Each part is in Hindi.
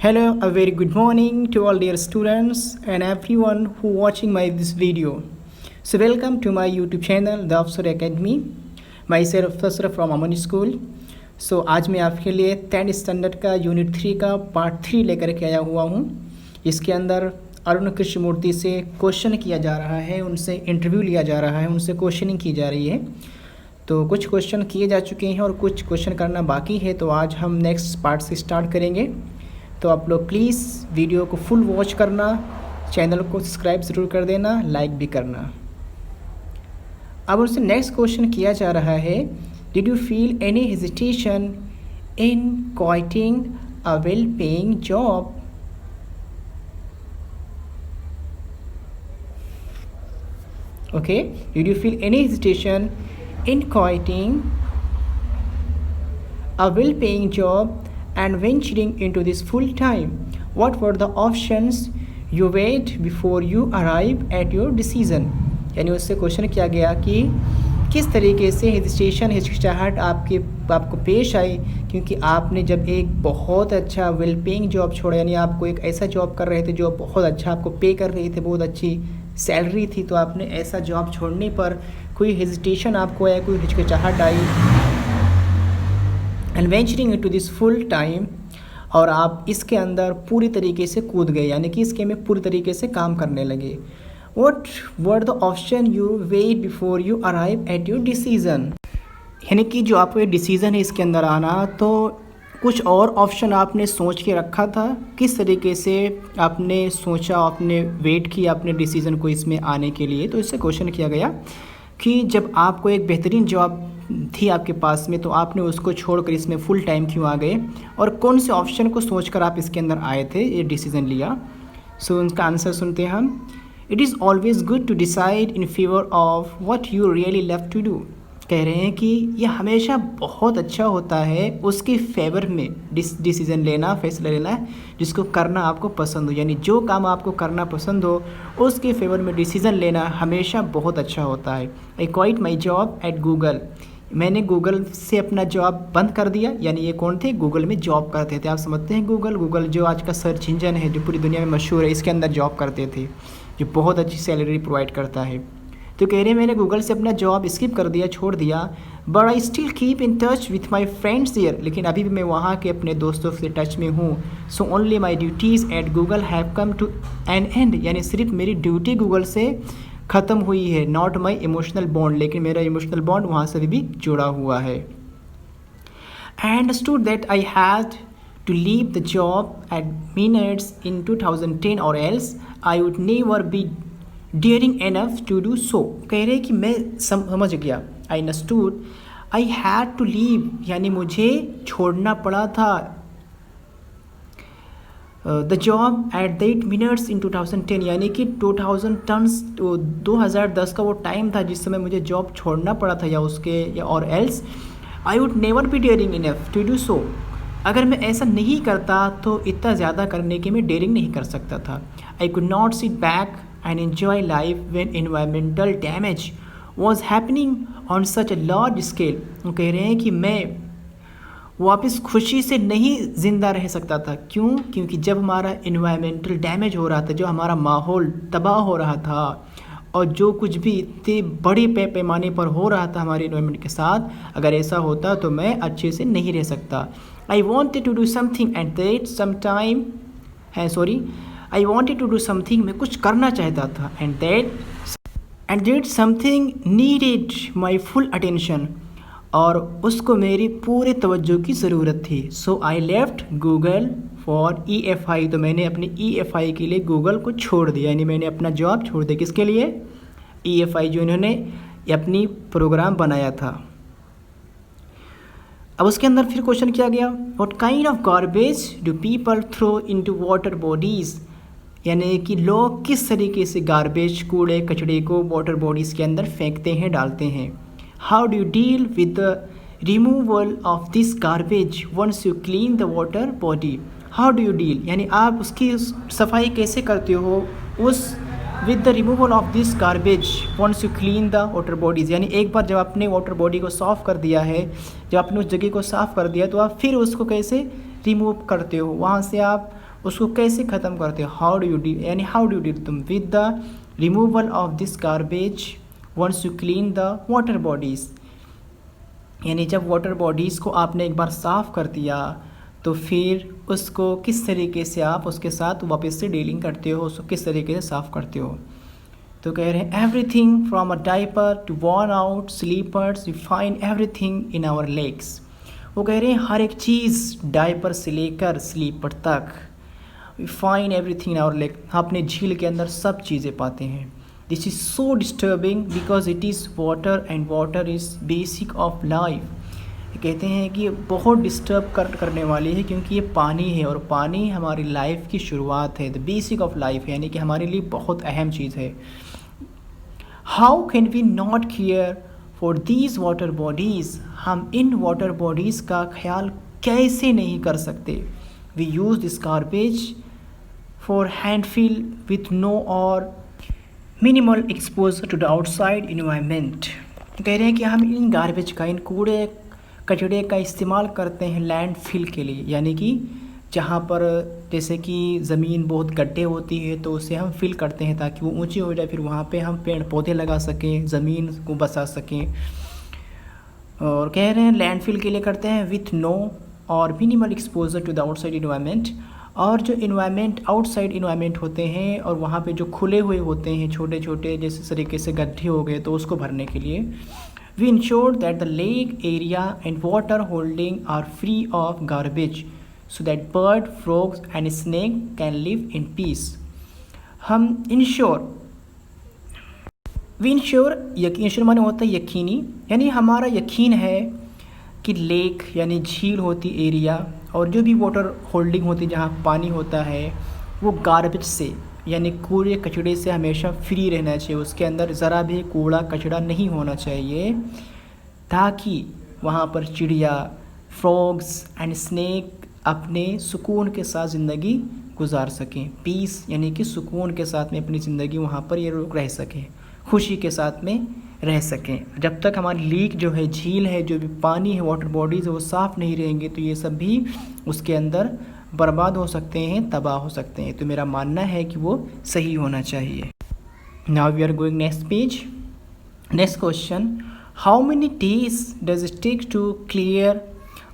Hello, a very good morning to all dear students and everyone who watching my this video. So welcome to my YouTube channel, The Afsar Academy. Myself Afsar from Aman School. So आज मैं आपके लिए 10th स्टैंडर्ड का यूनिट 3 का पार्ट 3 लेकर के आया हुआ हूँ। इसके अंदर अरुण कृष्णमूर्ति से क्वेश्चन किया जा रहा है, उनसे इंटरव्यू लिया जा रहा है, उनसे क्वेश्चनिंग की जा रही है। तो कुछ क्वेश्चन किए जा चुके हैं और कुछ क्वेश्चन करना बाकी है। तो आज हम नेक्स्ट पार्ट से स्टार्ट करेंगे। तो आप लोग प्लीज़ वीडियो को फुल वॉच करना, चैनल को सब्सक्राइब ज़रूर कर देना, लाइक भी करना। अब उनसे नेक्स्ट क्वेश्चन किया जा रहा है, did you feel any hesitation in quitting a well paying job? Okay, did you feel any hesitation in quitting a well-paying job and venturing into this full-time? What were the options you weighed before you arrived at your decision? यानी उससे क्वेश्चन किया गया कि किस तरीके से हेजिटेशन हिचकिचाहट आपको पेश आई, क्योंकि आपने जब एक बहुत अच्छा वेल पेइंग जॉब छोड़ा, यानी आपको एक ऐसा जॉब कर रहे थे जो बहुत अच्छा आपको पे कर रही थी, बहुत अच्छी सैलरी थी, तो आपने ऐसा जॉब छोड़ने पर कोई हेजिटेशन आपको आया, कोई हिचकिचाहट आई? And venturing into this full time, और आप इसके अंदर पूरी तरीके से कूद गए, यानी कि इसके में पूरी तरीके से काम करने लगे। What were the option you weighed before you arrive at your decision? यानी कि जो आपको ये डिसीज़न है इसके अंदर आना, तो कुछ और ऑप्शन आपने सोच के रखा था, किस तरीके से आपने सोचा, आपने वेट किया अपने डिसीज़न को इसमें आने के लिए। तो इससे क्वेश्चन किया गया कि जब आपको एक बेहतरीन जॉब थी आपके पास में, तो आपने उसको छोड़कर इसमें फुल टाइम क्यों आ गए, और कौन से ऑप्शन को सोचकर आप इसके अंदर आए थे, ये डिसीज़न लिया। सो उनका आंसर सुनते हैं हम। It is always good to decide in favour of what you really love to do. कह रहे हैं कि यह हमेशा बहुत अच्छा होता है उसके फेवर में डिसीज़न लेना, फैसला लेना जिसको करना आपको पसंद हो, यानी जो काम आपको करना पसंद हो उसके फेवर में डिसीज़न लेना हमेशा बहुत अच्छा होता है। I quite my job at Google. मैंने गूगल से अपना जॉब बंद कर दिया, यानी ये कौन थे? गूगल में जॉब करते थे। आप समझते हैं गूगल जो आज का सर्च इंजन है, जो पूरी दुनिया में मशहूर है, इसके अंदर जॉब करते थे, जो बहुत अच्छी सैलरी प्रोवाइड करता है। तो कह रहे हैं मैंने गूगल से अपना जॉब स्किप कर दिया, छोड़ दिया, but I still keep in touch with my friends there. लेकिन अभी भी मैं वहाँ के अपने दोस्तों से टच में हूँ। So only my duties at Google have come to an end, यानी सिर्फ मेरी ड्यूटी गूगल से ख़त्म हुई है, नॉट माई इमोशनल बॉन्ड, लेकिन मेरा इमोशनल बॉन्ड वहाँ से भी जुड़ा हुआ है। I understood that I had to leave the job at minutes in 2010 or else I would never be daring enough to do so। कह रहे कि मैं समझ गया, I understood I had to leave, यानी मुझे छोड़ना पड़ा था the job at the 8 minutes in 2010, यानी कि 2010 का वो टाइम था जिस समय मुझे जॉब छोड़ना पड़ा था, या उसके या और else I would never be daring enough to do so। अगर मैं ऐसा नहीं करता तो इतना ज़्यादा करने के मैं डेयरिंग नहीं कर सकता था। I could not sit back and enjoy life when environmental damage was happening on such a large scale. वो कह रहे हैं कि मैं वापस खुशी से नहीं ज़िंदा रह सकता था। क्यों? क्योंकि जब हमारा एनवायरमेंटल डैमेज हो रहा था, जो हमारा माहौल तबाह हो रहा था, और जो कुछ भी इतने बड़े पैमाने पर हो रहा था हमारे एनवायरमेंट के साथ, अगर ऐसा होता तो मैं अच्छे से नहीं रह सकता। I wanted to do something at that same time I wanted to do something, मैं कुछ करना चाहता था, and that something needed my full attention, और उसको मेरी पूरे तवज्जो की ज़रूरत थी। So I left Google for EFI, तो मैंने अपने EFI के लिए गूगल को छोड़ दिया, यानी मैंने अपना जॉब छोड़ दिया। किसके लिए? EFI, जो इन्होंने अपनी प्रोग्राम बनाया था। अब उसके अंदर फिर क्वेश्चन किया गया, what kind of garbage do people throw into water bodies, यानी कि लोग किस तरीके से गार्बेज, कूड़े कचड़े को वाटर बॉडीज़ के अंदर फेंकते हैं, डालते हैं। How do you deal with the removal of this garbage once you clean the water body. How do you deal, यानी आप उसकी सफाई कैसे करते हो उस with the removal of this garbage once you clean the water bodies, यानी एक बार जब आपने वाटर बॉडी को साफ़ कर दिया है, जब आपने उस जगह को साफ़ कर दिया, तो आप फिर उसको कैसे रिमूव करते हो, वहाँ से आप उसको कैसे ख़त्म करते हो, हाउ डू यू डील, यानी हाउ डू यू डील तुम with the removal of this garbage once you clean the water bodies, यानी जब वाटर बॉडीज़ को आपने एक बार साफ़ कर दिया तो फिर उसको किस तरीके से आप उसके साथ वापस से डीलिंग करते हो, उसको किस तरीके से साफ़ करते हो। तो कह रहे हैं everything from a diaper to worn out slippers we find everything in our lakes. वो कह रहे हैं हर एक चीज़ डाइपर से लेकर स्लीपर तक, we find everything in our lake, अपने झील के अंदर सब चीज़ें पाते हैं। This is so disturbing because it is water and water is basic of life. कहते हैं कि ये बहुत डिस्टर्ब करने वाली है क्योंकि ये पानी है और पानी हमारी लाइफ की शुरुआत है, द बेसिक ऑफ लाइफ है, यानी कि हमारे लिए बहुत अहम चीज़ है। How can we not care for these water bodies, हम इन वाटर बॉडीज़ का ख्याल कैसे नहीं कर सकते। We use this garbage for landfill with no और minimal exposure to the outside environment. कह रहे हैं कि हम इन गार्बेज का, इन कूड़े कचड़े का इस्तेमाल करते हैं लैंड फिल के लिए, यानी कि जहाँ पर जैसे कि ज़मीन बहुत गड्ढे होती है तो उसे हम फिल करते हैं ताकि वो ऊंची हो जाए, फिर वहाँ पे हम पेड़ पौधे लगा सकें, ज़मीन को बसा सकें। और कह रहे हैं लैंड फिल के लिए करते हैं विथ नो और minimal exposure to the outside environment, और जो इन्वायरमेंट आउटसाइड इन्वायरमेंट होते हैं और वहाँ पे जो खुले हुए होते हैं छोटे छोटे जैसे तरीके से गड्ढे हो गए तो उसको भरने के लिए we ensure that the lake area and water holding are free of garbage so that bird frogs and snake can live in peace. हम इंश्योर, वी इंश्योर माने होता है यकीनी, यानी हमारा यकीन है कि लेक यानी झील होती एरिया और जो भी वाटर होल्डिंग होती जहाँ पानी होता है वो गार्बेज से यानी कूड़े कचड़े से हमेशा फ्री रहना चाहिए, उसके अंदर ज़रा भी कूड़ा कचड़ा नहीं होना चाहिए ताकि वहाँ पर चिड़िया, फ्रॉग्स एंड स्नेक अपने सुकून के साथ ज़िंदगी गुजार सकें। पीस यानी कि सुकून के साथ में अपनी ज़िंदगी वहाँ पर ये लोग रह सकें, खुशी के साथ में रह सकें। जब तक हमारी लेक जो है, झील है, जो भी पानी है, वाटर बॉडीज़ है वो साफ़ नहीं रहेंगे तो ये सब भी उसके अंदर बर्बाद हो सकते हैं, तबाह हो सकते हैं। तो मेरा मानना है कि वो सही होना चाहिए। Now we are going next page. Next question, how many days does it take to clear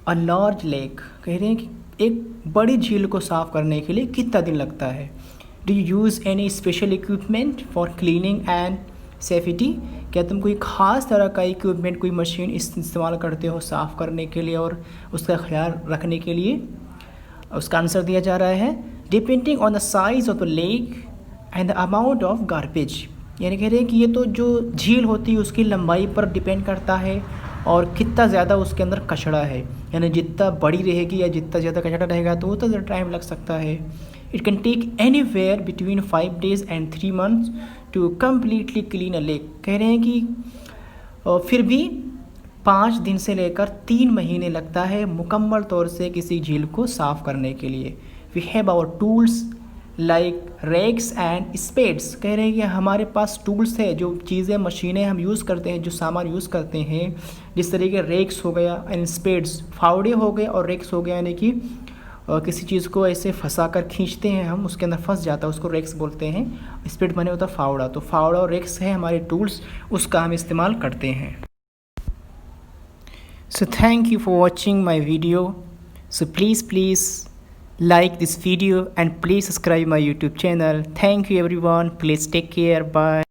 a large lake. कह रहे हैं कि एक बड़ी झील को साफ़ करने के लिए कितना दिन लगता है। Do you use any special equipment for cleaning and safety. क्या तुम कोई ख़ास तरह का इक्विपमेंट, कोई मशीन इस्तेमाल करते हो साफ़ करने के लिए और उसका ख्याल रखने के लिए। उसका आंसर दिया जा रहा है depending on the size of the lake and the amount of garbage. यानी कह रहे हैं कि ये तो जो झील होती है उसकी लंबाई पर डिपेंड करता है और कितना ज़्यादा उसके अंदर कचड़ा है, यानी जितना बड़ी रहेगी या जितना ज़्यादा कचड़ा रहेगा तो उतना ज़्यादा टाइम लग सकता है। It can take anywhere between 5 days and 3 months to completely clean a lake. कह रहे हैं कि फिर भी 5 दिन से लेकर 3 महीने लगता है मुकम्मल तौर से किसी झील को साफ़ करने के लिए। We have our tools like rakes and spades. कह रहे हैं कि हमारे पास टूल्स है, जो चीज़ें मशीनें हम यूज़ करते हैं, जो सामान यूज़ करते हैं, जिस तरीके रेक्स हो गया एंड स्पेड्स, फावड़े हो गए और रेक्स हो गया, यानी कि किसी चीज़ को ऐसे फंसा कर खींचते हैं हम, उसके अंदर फंस जाता है, उसको रेक्स बोलते हैं। स्पेड बने होता फावड़ा, तो फावड़ा और रेक्स है हमारे टूल्स, उसका हम इस्तेमाल करते हैं। So thank you for watching my video. So please like this video and please subscribe my YouTube channel. Thank you everyone. Please take care. Bye.